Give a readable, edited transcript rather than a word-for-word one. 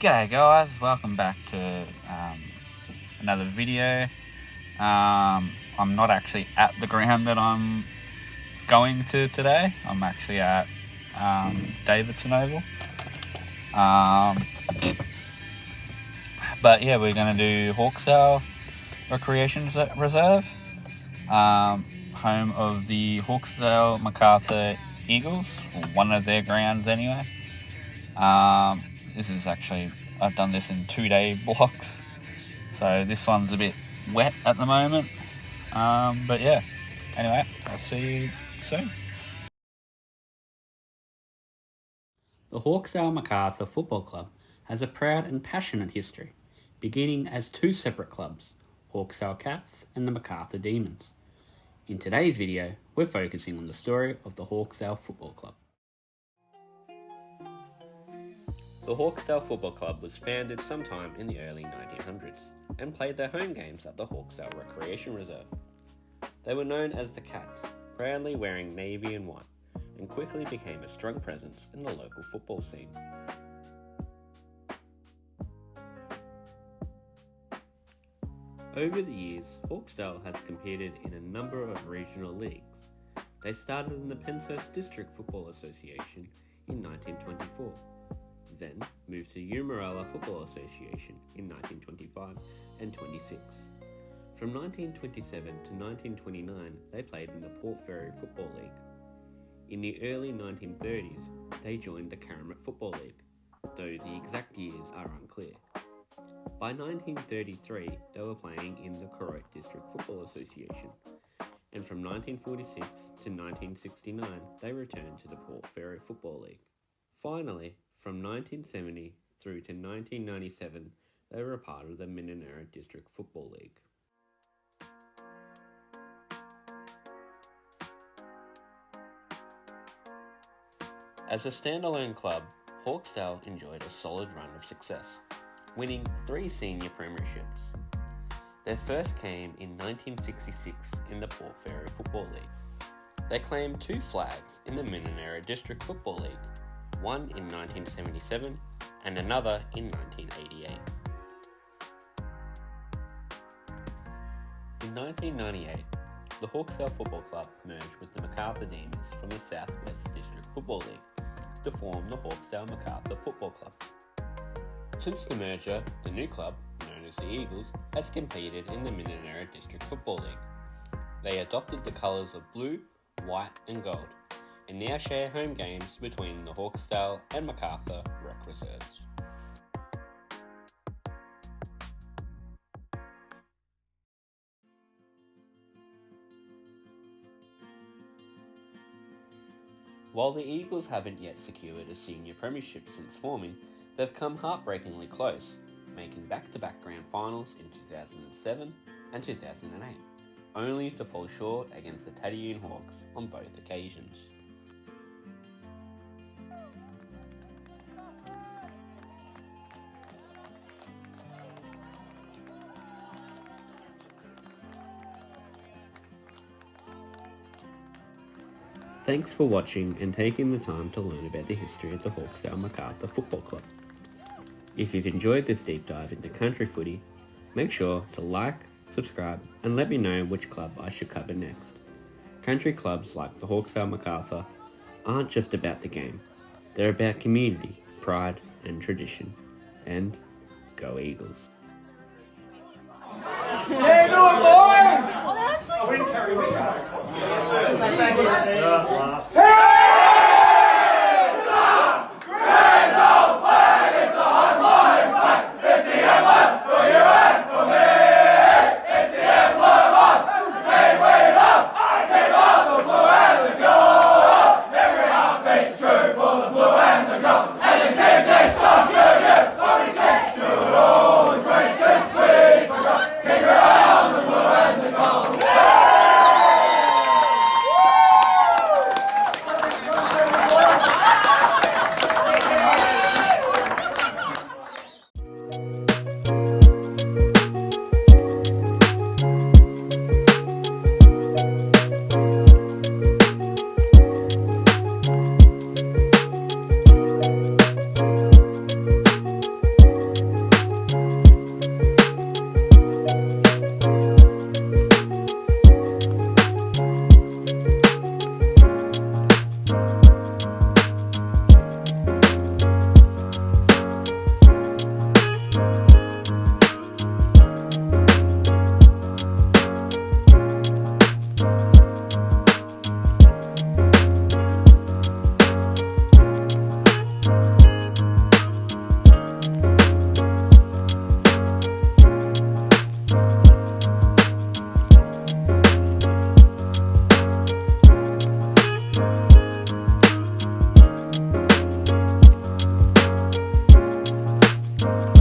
G'day guys, welcome back to another video. I'm not actually at the ground that I'm going to today. I'm actually at Davidson Oval. But yeah, we're going to do Hawkesdale Recreation Reserve, home of the Hawkesdale MacArthur Eagles, or one of their grounds anyway. This is actually, I've done this in 2-day blocks, so this one's a bit wet at the moment, but yeah, anyway, I'll see you soon. The Hawkesdale MacArthur Football Club has a proud and passionate history, beginning as two separate clubs, Hawkesdale Cats and the MacArthur Demons. In today's video, we're focusing on the story of the Hawkesdale Football Club. The Hawkesdale Football Club was founded sometime in the early 1900s and played their home games at the Hawkesdale Recreation Reserve. They were known as the Cats, proudly wearing navy and white, and quickly became a strong presence in the local football scene. Over the years, Hawkesdale has competed in a number of regional leagues. They started in the Penshurst District Football Association in 1924. Then moved to Mininera Football Association in 1925 and 26. From 1927 to 1929, they played in the Port Fairy Football League. In the early 1930s, they joined the Caramel Football League, though the exact years are unclear. By 1933, they were playing in the Correct District Football Association, and from 1946 to 1969, they returned to the Port Fairy Football League. Finally, from 1970 through to 1997, they were a part of the Mininera District Football League. As a standalone club, Hawkesdale enjoyed a solid run of success, winning 3 senior premierships. Their first came in 1966 in the Port Fairy Football League. They claimed 2 flags in the Mininera District Football League, one in 1977 and another in 1988. In 1998, the Hawkesdale Football Club merged with the MacArthur Demons from the South West District Football League to form the Hawkesdale MacArthur Football Club. Since the merger, the new club, known as the Eagles, has competed in the Mininera District Football League. They adopted the colours of blue, white and gold, and now share home games between the Hawkesdale and MacArthur Rec Reserves. While the Eagles haven't yet secured a senior premiership since forming, they've come heartbreakingly close, making back-to-back grand finals in 2007 and 2008, only to fall short against the Taddeune Hawks on both occasions. Thanks for watching and taking the time to learn about the history of the Hawkesdale MacArthur Football Club. If you've enjoyed this deep dive into country footy, make sure to like, subscribe and let me know which club I should cover next. Country clubs like the Hawkesdale MacArthur aren't just about the game, they're about community, pride and tradition. And go Eagles! Hey, do it, boys! I wouldn't carry this out. Football.